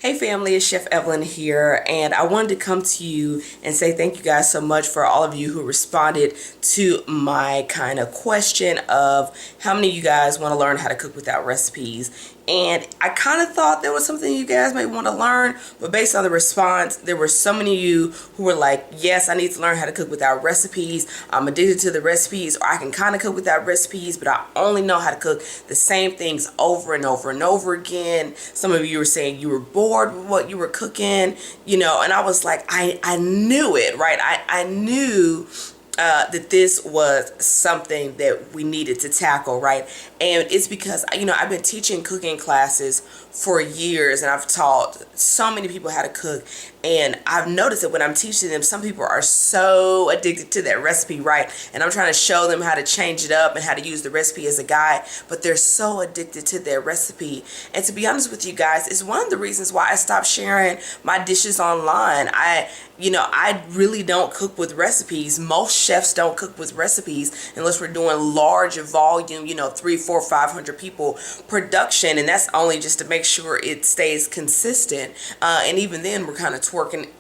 Hey family, it's Chef Evelyn here, and I wanted to come to you and say thank you guys so much for all of you who responded to my kind of question of how many of you guys want to learn how to cook without recipes. And I kind of thought there was something you guys may want to learn, but based on the response, there were so many of you who were like, yes, I need to learn how to cook without recipes. I'm addicted to the recipes, or I can kind of cook without recipes, but I only know how to cook the same things over and over and over again. Some of you were saying you were bored with what you were cooking, and I was like, I knew it, right? I knew that this was something that we needed to tackle, right? And it's because, I've been teaching cooking classes for years, and I've taught so many people how to cook, and I've noticed that when I'm teaching them, some people are so addicted to that recipe, right? And I'm trying to show them how to change it up and how to use the recipe as a guide, but they're so addicted to their recipe. And to be honest with you guys, it's one of the reasons why I stopped sharing my dishes online. I really don't cook with recipes. Most chefs don't cook with recipes unless we're doing large volume, 300, 400, 500 people production, and that's only just to make sure it stays consistent. And even then, we're kind of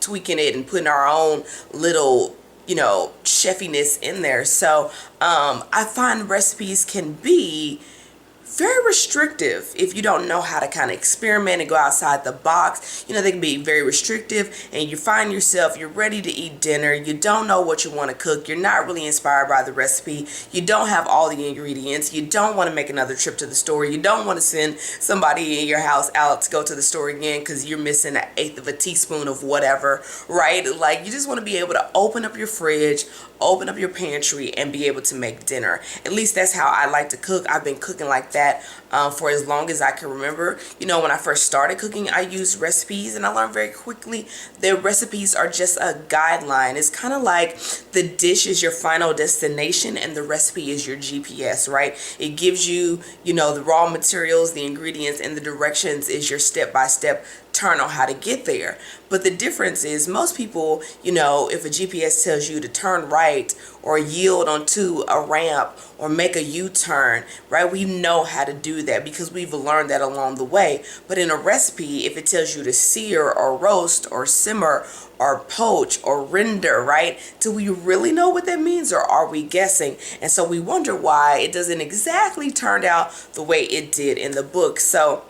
tweaking it and putting our own little, chefiness in there. So I find recipes can be very restrictive if you don't know how to kind of experiment and go outside the box. They can be very restrictive, and you find yourself, you're ready to eat dinner, you don't know what you want to cook, you're not really inspired by the recipe, you don't have all the ingredients, you don't want to make another trip to the store, you don't want to send somebody in your house out to go to the store again because you're missing an eighth of a teaspoon of whatever, right? Like, you just want to be able to open up your fridge, open up your pantry, and be able to make dinner. At least that's how I like to cook. I've been cooking like that for as long as I can remember. When I first started cooking, I used recipes, and I learned very quickly that recipes are just a guideline. It's kind of like the dish is your final destination and the recipe is your GPS, right? It gives you, the raw materials, the ingredients, and the directions is your step-by-step turn on how to get there. But the difference is most people, if a GPS tells you to turn right or yield onto a ramp or make a U-turn, right? We know how to do that because we've learned that along the way. But in a recipe, if it tells you to sear or roast or simmer or poach or render, right? Do we really know what that means, or are we guessing? And so we wonder why it doesn't exactly turn out the way it did in the book. So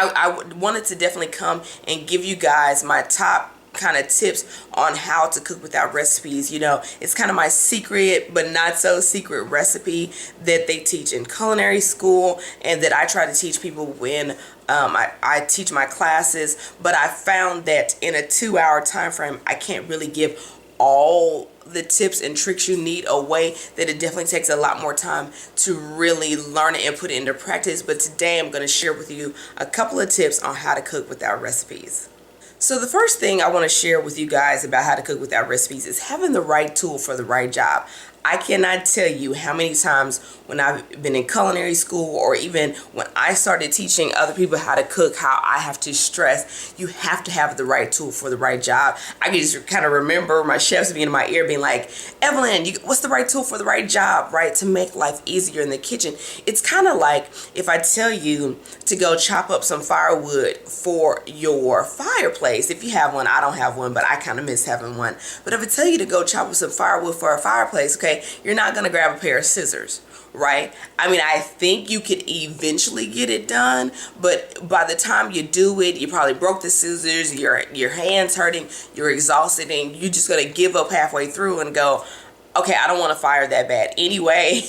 I wanted to definitely come and give you guys my top kind of tips on how to cook without recipes. It's kind of my secret but not so secret recipe that they teach in culinary school and that I try to teach people when I teach my classes. But I found that in a 2-hour time frame, I can't really give all the tips and tricks you need away, that it definitely takes a lot more time to really learn it and put it into practice. But today I'm going to share with you a couple of tips on how to cook without recipes. So the first thing I want to share with you guys about how to cook without recipes is having the right tool for the right job. I cannot tell you how many times when I've been in culinary school, or even when I started teaching other people how to cook, how I have to stress you have to have the right tool for the right job. I can just kind of remember my chefs being in my ear being like, Evelyn, what's the right tool for the right job, right? To make life easier in the kitchen. It's kind of like if I tell you to go chop up some firewood for your fireplace. If you have one, I don't have one, but I kind of miss having one. But if I tell you to go chop up some firewood for a fireplace, okay, you're not going to grab a pair of scissors, right? I mean, I think you could eventually get it done, but by the time you do it, you probably broke the scissors, your hand's hurting, you're exhausted, and you're just going to give up halfway through and go, okay, I don't want to fire that bad anyway.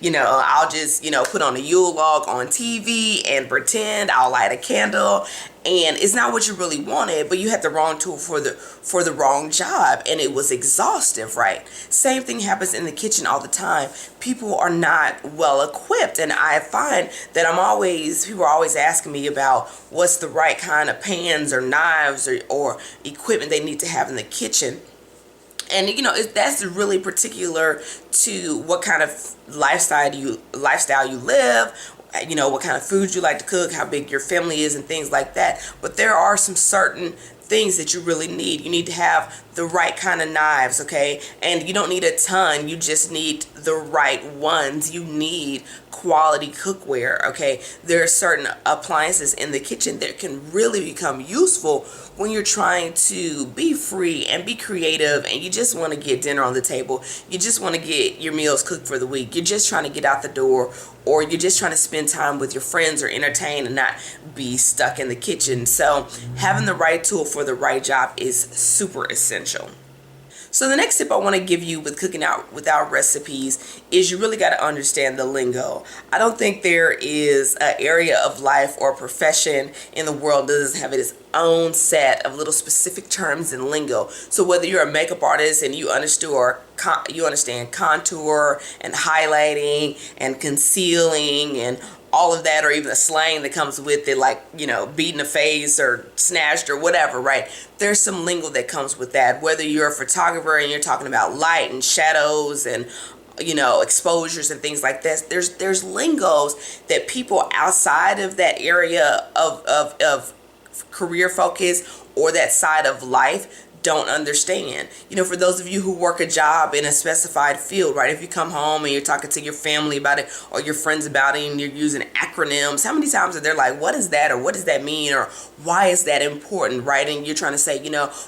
I'll just, put on a Yule log on TV and pretend I'll light a candle. And it's not what you really wanted, but you had the wrong tool for the wrong job, and it was exhaustive, right? Same thing happens in the kitchen all the time. People are not well equipped, and I find that people are always asking me about what's the right kind of pans or knives or equipment they need to have in the kitchen. And that's really particular to what kind of lifestyle you live, what kind of food you like to cook, how big your family is, and things like that. But there are some certain things that you really need. You need to have the right kind of knives, okay? And you don't need a ton, you just need the right ones. You need quality cookware. Okay, there are certain appliances in the kitchen that can really become useful when you're trying to be free and be creative, and you just want to get dinner on the table, you just want to get your meals cooked for the week, you're just trying to get out the door, or you're just trying to spend time with your friends or entertain and not be stuck in the kitchen. So having the right tool for the right job is super essential. So the next tip I want to give you with cooking out without recipes is you really got to understand the lingo. I don't think there is an area of life or profession in the world that doesn't have its own set of little specific terms and lingo. So whether you're a makeup artist and you understand contour and highlighting and concealing and all of that, or even the slang that comes with it, like, beating a face or snatched or whatever, right? There's some lingo that comes with that. Whether you're a photographer and you're talking about light and shadows and exposures and things like that, there's lingos that people outside of that area of career focus or that side of life don't understand. For those of you who work a job in a specified field, right? If you come home and you're talking to your family about it or your friends about it and you're using acronyms, how many times are they like, what is that? Or what does that mean? Or why is that important, right? And you're trying to say,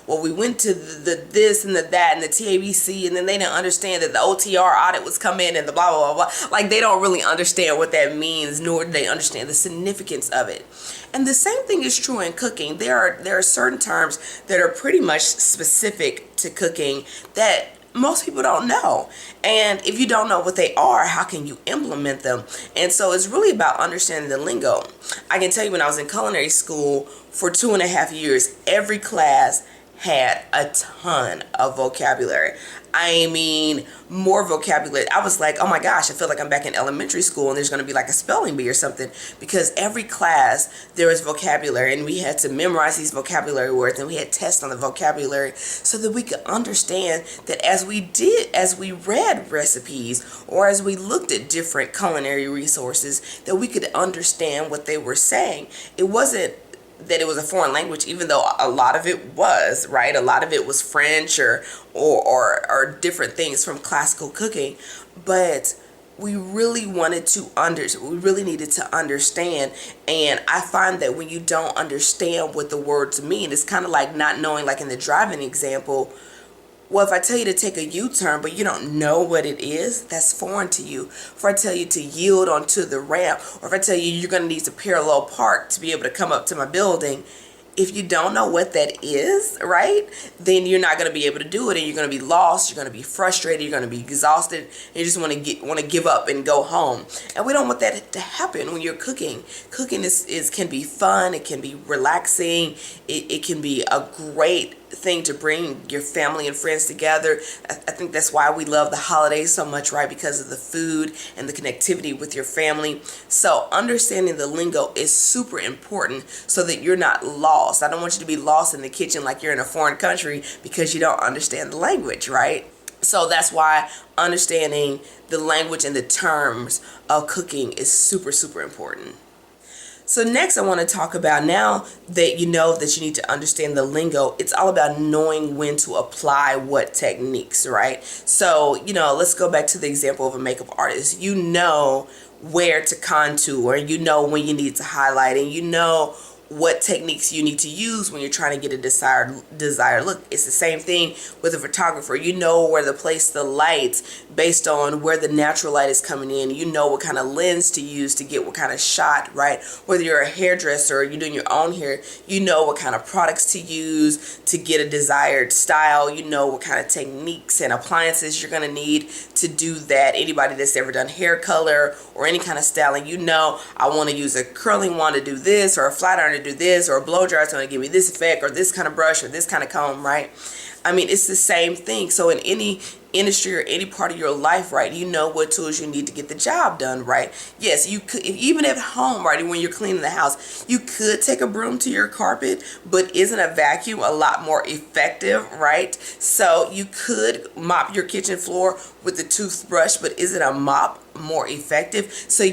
well, we went to the this and the that and the TABC, and then they didn't understand that the OTR audit was coming and the blah, blah, blah, blah. Like, they don't really understand what that means, nor do they understand the significance of it. And the same thing is true in cooking. There are certain terms that are pretty much specific to cooking that most people don't know. And if you don't know what they are, how can you implement them? And so it's really about understanding the lingo. I can tell you, when I was in culinary school for 2.5 years, every class had a ton of vocabulary. I mean, more vocabulary. I was like, oh my gosh, I feel like I'm back in elementary school and there's going to be like a spelling bee or something, because every class there was vocabulary and we had to memorize these vocabulary words and we had tests on the vocabulary so that we could understand that as we read recipes or as we looked at different culinary resources, that we could understand what they were saying. It wasn't that it was a foreign language, even though a lot of it was, right? A lot of it was French or different things from classical cooking, but we really needed to understand. And I find that when you don't understand what the words mean, it's kind of like not knowing, like in the driving example. Well, if I tell you to take a U-turn, but you don't know what it is, that's foreign to you. If I tell you to yield onto the ramp, or if I tell you you're going to need to parallel park to be able to come up to my building, if you don't know what that is, right, then you're not going to be able to do it, and you're going to be lost, you're going to be frustrated, you're going to be exhausted, and you just want to give up and go home. And we don't want that to happen when you're cooking. Cooking can be fun, it can be relaxing, it can be a great thing to bring your family and friends together. I think that's why we love the holidays so much, right? Because of the food and the connectivity with your family. So understanding the lingo is super important so that you're not lost. I don't want you to be lost in the kitchen like you're in a foreign country because you don't understand the language, right? So that's why understanding the language and the terms of cooking is super, super important. So next I want to talk about, now that you know that you need to understand the lingo, it's all about knowing when to apply what techniques, right? So, let's go back to the example of a makeup artist. You know where to contour, you know when you need to highlight, and you know what techniques you need to use when you're trying to get a desired look. It's the same thing with a photographer. You know where to place the lights based on where the natural light is coming in. You know what kind of lens to use to get what kind of shot, right? Whether you're a hairdresser or you're doing your own hair, you know what kind of products to use to get a desired style. You know what kind of techniques and appliances you're going to need to do that. Anybody that's ever done hair color or any kind of styling, I want to use a curling wand to do this, or a flat iron to do this, or a blow dryer is going to give me this effect, or this kind of brush, or this kind of comb, right? I mean, it's the same thing. So in any industry or any part of your life, right, you know what tools you need to get the job done, right? Yes, you could, even at home, right, when you're cleaning the house, you could take a broom to your carpet, but isn't a vacuum a lot more effective, right? So you could mop your kitchen floor with a toothbrush, but isn't a mop more effective? So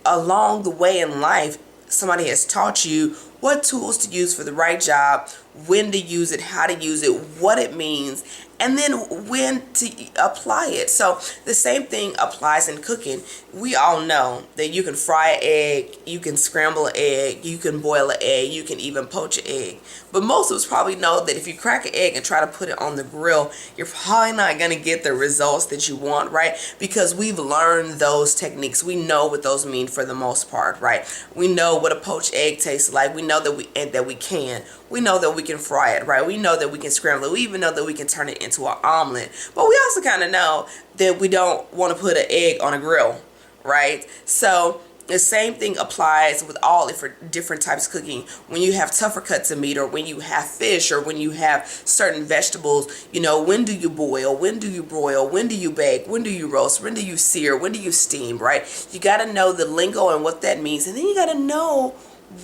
along the way in life, somebody has taught you what tools to use for the right job, when to use it, how to use it, what it means, and then when to apply it. So the same thing applies in cooking. We all know that you can fry an egg, you can scramble an egg, you can boil an egg, you can even poach an egg. But most of us probably know that if you crack an egg and try to put it on the grill, you're probably not going to get the results that you want, right? Because we've learned those techniques. We know what those mean for the most part, right? We know what a poached egg tastes like. We know that we can. We know that we can fry it, right? We know that we can scramble it. We even know that we can turn it into an omelet. But we also kind of know that we don't want to put an egg on a grill, right? So the same thing applies with all different types of cooking. When you have tougher cuts of meat, or when you have fish, or when you have certain vegetables, when do you boil? When do you broil? When do you bake? When do you roast? When do you sear? When do you steam, right? You got to know the lingo and what that means. And then you got to know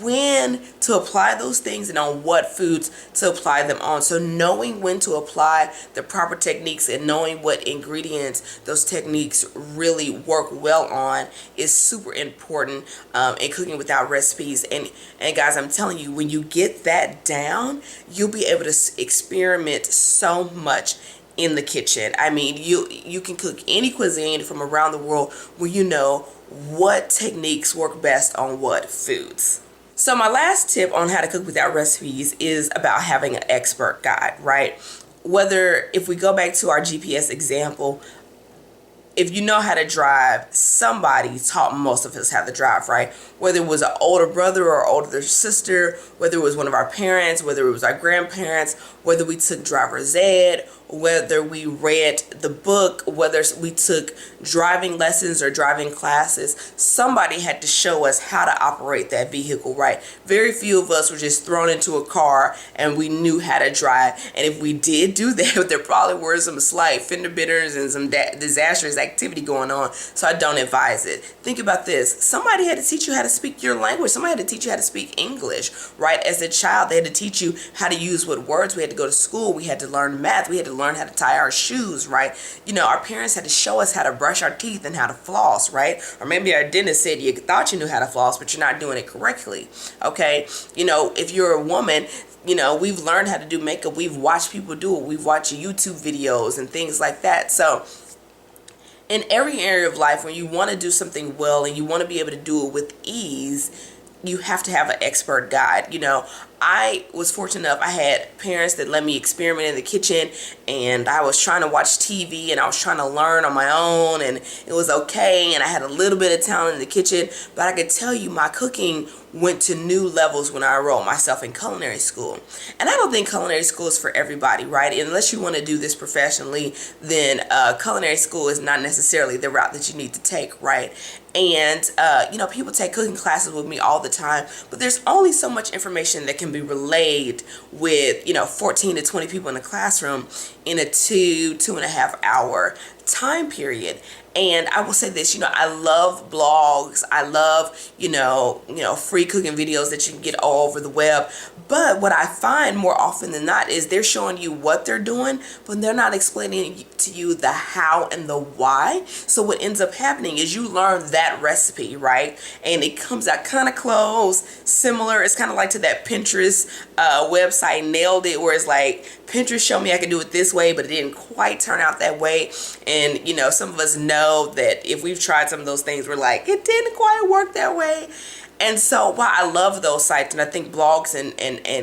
when to apply those things and on what foods to apply them on. So knowing when to apply the proper techniques and knowing what ingredients those techniques really work well on is super important in cooking without recipes. And guys, I'm telling you, when you get that down, you'll be able to experiment so much in the kitchen. I mean, you can cook any cuisine from around the world when you know what techniques work best on what foods. So my last tip on how to cook without recipes is about having an expert guide, right? If we go back to our GPS example, if you know how to drive, somebody taught most of us how to drive, right? Whether it was an older brother or older sister, whether it was one of our parents, whether it was our grandparents, whether we took driver's ed, whether we read the book, whether we took driving lessons or driving classes, somebody had to show us how to operate that vehicle, right? Very few of us were just thrown into a car and we knew how to drive. And if we did do that, there probably were some slight fender benders and some disastrous activity going on. So I don't advise it. Think about this. Somebody had to teach you how to speak your language. Somebody had to teach you how to speak English, right? As a child, they had to teach you how to use what words. We had to go to school. We had to learn math. We had to learn how to tie our shoes, right? Our parents had to show us how to brush our teeth and how to floss, right? Or maybe our dentist said you thought you knew how to floss, but you're not doing it correctly, okay? If you're a woman, we've learned how to do makeup. We've watched people do it. We've watched YouTube videos and things like that. So in every area of life, when you want to do something well and you want to be able to do it with ease, you have to have an expert guide. I was fortunate enough, I had parents that let me experiment in the kitchen, and I was trying to watch TV and I was trying to learn on my own, and it was okay, and I had a little bit of talent in the kitchen, but I could tell you my cooking went to new levels when I enrolled myself in culinary school. And I don't think culinary school is for everybody, right? Unless you want to do this professionally, then culinary school is not necessarily the route that you need to take, right? And people take cooking classes with me all the time, but there's only so much information that can be relayed with 14 to 20 people in a classroom in a 2.5 hour time period. And I will say this, I love blogs. I love, free cooking videos that you can get all over the web. But what I find more often than not is they're showing you what they're doing, but they're not explaining to you the how and the why. So what ends up happening is you learn that recipe, right? And it comes out kind of close, similar. It's kind of like to that Pinterest website, Nailed It, where it's like, Pinterest showed me I could do it this way, but it didn't quite turn out that way. And, some of us know that if we've tried some of those things, we're like, it didn't quite work that way. And so while I love those sites, and I think blogs and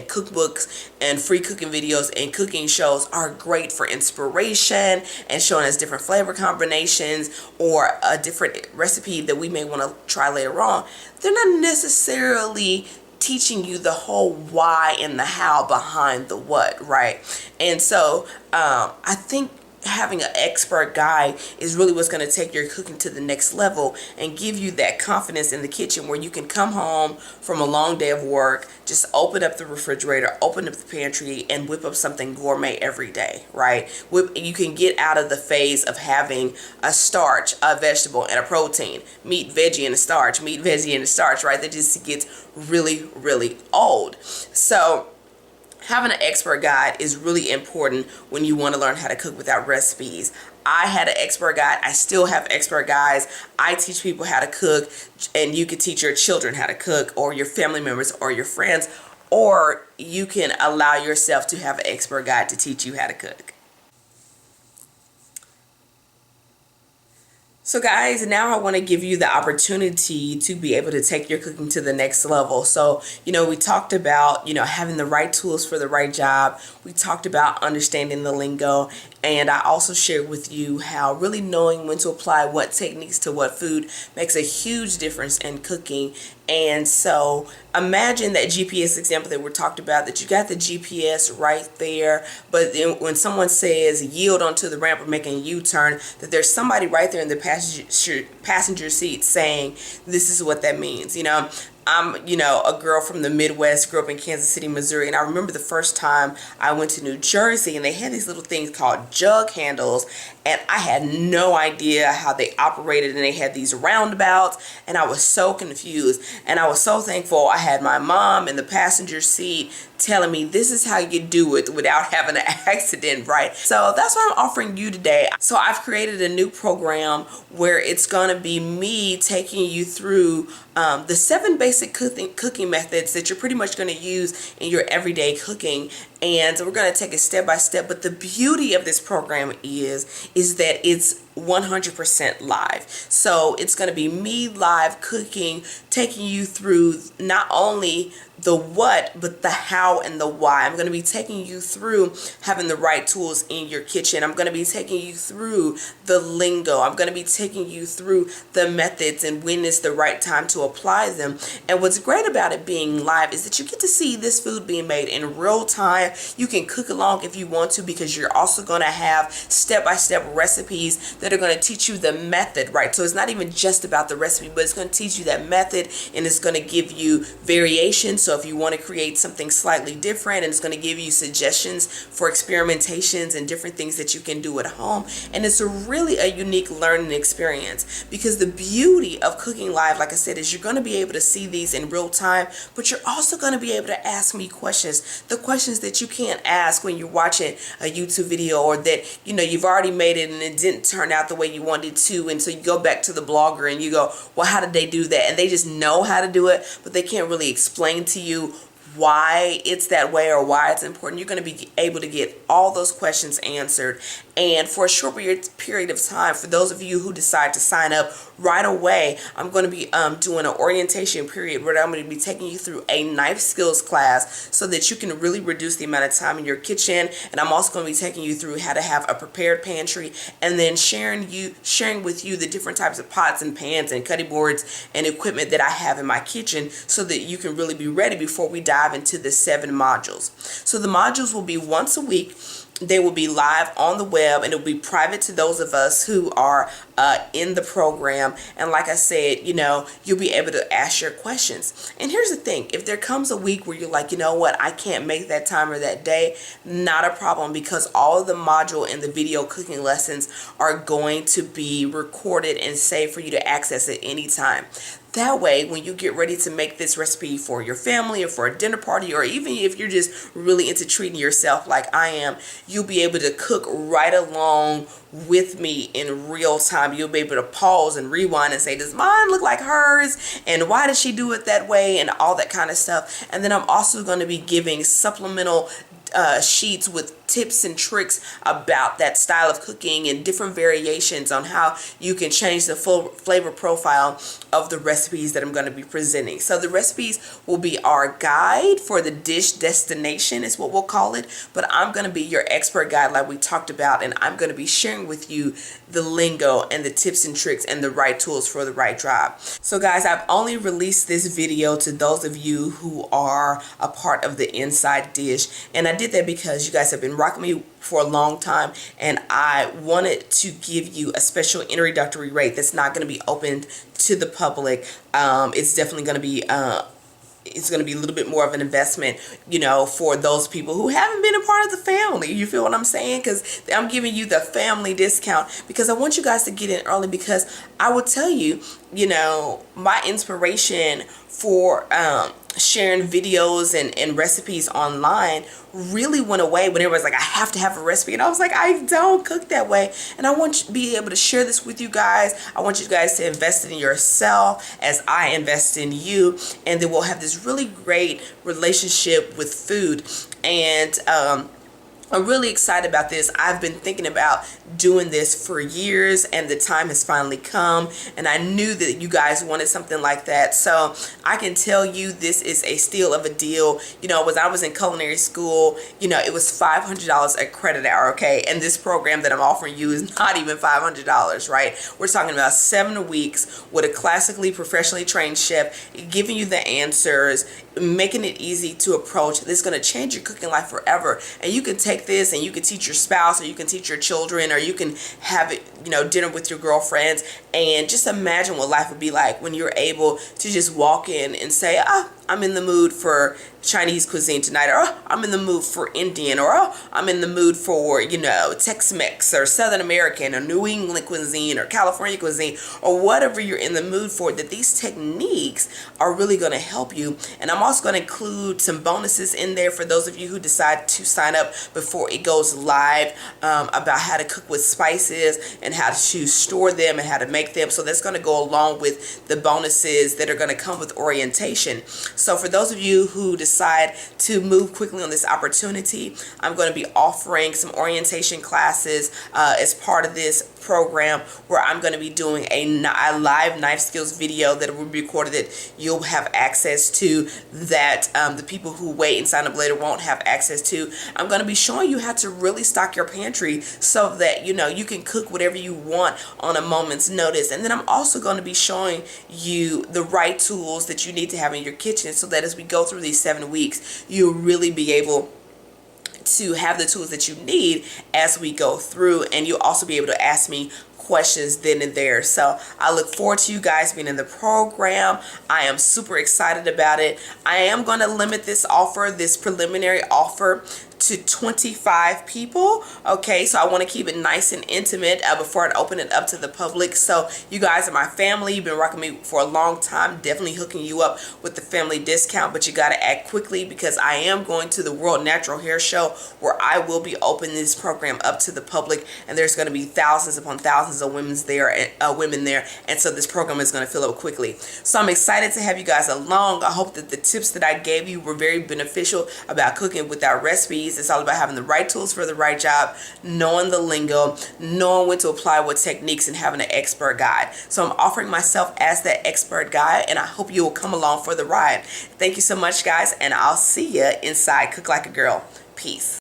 cookbooks and free cooking videos and cooking shows are great for inspiration and showing us different flavor combinations or a different recipe that we may want to try later on, they're not necessarily teaching you the whole why and the how behind the what, right? And so I think having an expert guide is really what's going to take your cooking to the next level and give you that confidence in the kitchen where you can come home from a long day of work, just open up the refrigerator, open up the pantry, and whip up something gourmet every day, right? You can get out of the phase of having a starch, a vegetable, and a protein, meat, veggie, and a starch, meat, veggie, and a starch, right? That just gets really, really old. So having an expert guide is really important when you want to learn how to cook without recipes. I had an expert guide. I still have expert guides. I teach people how to cook, and you can teach your children how to cook, or your family members, or your friends, or you can allow yourself to have an expert guide to teach you how to cook. So guys, now I want to give you the opportunity to be able to take your cooking to the next level. So, we talked about, having the right tools for the right job. We talked about understanding the lingo. And I also shared with you how really knowing when to apply what techniques to what food makes a huge difference in cooking. And so imagine that GPS example that we talked about, that you got the GPS right there, but then when someone says yield onto the ramp or making a U-turn, that there's somebody right there in the passenger seat saying this is what that means. I'm, a girl from the Midwest, grew up in Kansas City, Missouri, and I remember the first time I went to New Jersey, and they had these little things called jug handles, and I had no idea how they operated, and they had these roundabouts, and I was so confused, and I was so thankful I had my mom in the passenger seat telling me this is how you do it without having an accident, right? So that's what I'm offering you today. So I've created a new program where it's going to be me taking you through the 7 basic cooking methods that you're pretty much going to use in your everyday cooking. And we're going to take it step by step. But the beauty of this program is that it's 100% live. So it's going to be me live cooking, taking you through not only the what, but the how and the why. I'm going to be taking you through having the right tools in your kitchen. I'm going to be taking you through the lingo. I'm going to be taking you through the methods and when is the right time to apply them. And what's great about it being live is that you get to see this food being made in real time. You can cook along if you want to, because you're also going to have step-by-step recipes that are going to teach you the method, right? So it's not even just about the recipe, but it's going to teach you that method, and it's going to give you variations. So if you want to create something slightly different, and it's going to give you suggestions for experimentations and different things that you can do at home. And it's really a unique learning experience, because the beauty of cooking live, like I said, is you're going to be able to see these in real time, but you're also going to be able to ask me questions, the questions that you can't ask when you're watching a YouTube video, or that you've already made it and it didn't turn out the way you wanted to, and so you go back to the blogger and you go, well, how did they do that? And they just know how to do it, but they can't really explain to you why it's that way or why it's important. You're going to be able to get all those questions answered. And for a short period of time, for those of you who decide to sign up right away, I'm going to be doing an orientation period where I'm going to be taking you through a knife skills class so that you can really reduce the amount of time in your kitchen. And I'm also going to be taking you through how to have a prepared pantry, and then sharing with you the different types of pots and pans and cutting boards and equipment that I have in my kitchen, so that you can really be ready before we dive into the 7 modules. So the modules will be once a week. They will be live on the web, and it will be private to those of us who are in the program. And like I said, you'll be able to ask your questions. And here's the thing: if there comes a week where you're like, you know what, I can't make that time or that day, not a problem, because all of the module and the video cooking lessons are going to be recorded and saved for you to access at any time. That way, when you get ready to make this recipe for your family or for a dinner party, or even if you're just really into treating yourself like I am, you'll be able to cook right along with me in real time. You'll be able to pause and rewind and say, does mine look like hers? And why did she do it that way? And all that kind of stuff. And then I'm also going to be giving supplemental sheets with tips and tricks about that style of cooking and different variations on how you can change the full flavor profile of the recipes that I'm going to be presenting. So the recipes will be our guide for the dish destination, is what we'll call it, but I'm going to be your expert guide like we talked about, and I'm going to be sharing with you the lingo and the tips and tricks and the right tools for the right job. So guys, I've only released this video to those of you who are a part of the Inside Dish, and I did that because you guys have been rocking me for a long time, and I wanted to give you a special introductory rate that's not going to be open to the public. It's definitely going to be it's going to be a little bit more of an investment, for those people who haven't been a part of the family. You feel what I'm saying? Because I'm giving you the family discount, because I want you guys to get in early, because I will tell you, my inspiration for sharing videos and recipes online really went away when everybody's like, I have to have a recipe. And I was like, I don't cook that way. And I want to be able to share this with you guys. I want you guys to invest in yourself as I invest in you. And then we'll have this really great relationship with food. And I'm really excited about this. I've been thinking about doing this for years, and the time has finally come, and I knew that you guys wanted something like that. So I can tell you this is a steal of a deal. You know, when I was in culinary school, you know, it was $500 a credit hour, okay? And this program that I'm offering you is not even $500, right? We're talking about 7 weeks with a classically professionally trained chef giving you the answers, making it easy to approach. This is going to change your cooking life forever. And you can take this and you can teach your spouse, or you can teach your children, or you can have it, you know, dinner with your girlfriends, and just imagine what life would be like when you're able to just walk in and say, I'm in the mood for Chinese cuisine tonight, or I'm in the mood for Indian, or I'm in the mood for, you know, Tex-Mex or Southern American or New England cuisine or California cuisine, or whatever you're in the mood for. That these techniques are really going to help you. And I'm also going to include some bonuses in there for those of you who decide to sign up before it goes live, about how to cook with spices and how to store them and how to make them. So that's going to go along with the bonuses that are going to come with orientation. So for those of you who decide to move quickly on this opportunity, I'm going to be offering some orientation classes as part of this program, where I'm going to be doing a live knife skills video that will be recorded, that you'll have access to, that the people who wait and sign up later won't have access to. I'm going to be showing you how to really stock your pantry so that, you know, you can cook whatever you want on a moment's notice. And then I'm also going to be showing you the right tools that you need to have in your kitchen, so that as we go through these 7 weeks, you'll really be able to have the tools that you need as we go through, and you'll also be able to ask me questions then and there. So I look forward to you guys being in the program. I am super excited about it. I am going to limit this offer, this preliminary offer, to 25 people. Okay, so I want to keep it nice and intimate before I open it up to the public. So you guys are my family. You've been rocking me for a long time. Definitely hooking you up with the family discount, but you got to act quickly, because I am going to the World Natural Hair Show, where I will be opening this program up to the public, and there's going to be thousands upon thousands of women there, and so this program is going to fill up quickly. So I'm excited to have you guys along. I hope that the tips that I gave you were very beneficial about cooking with our recipes. It's all about having the right tools for the right job, knowing the lingo, knowing when to apply what techniques, and having an expert guide. So I'm offering myself as that expert guide, and I hope you will come along for the ride. Thank you so much, guys, and I'll see you inside Cook Like a Girl. Peace.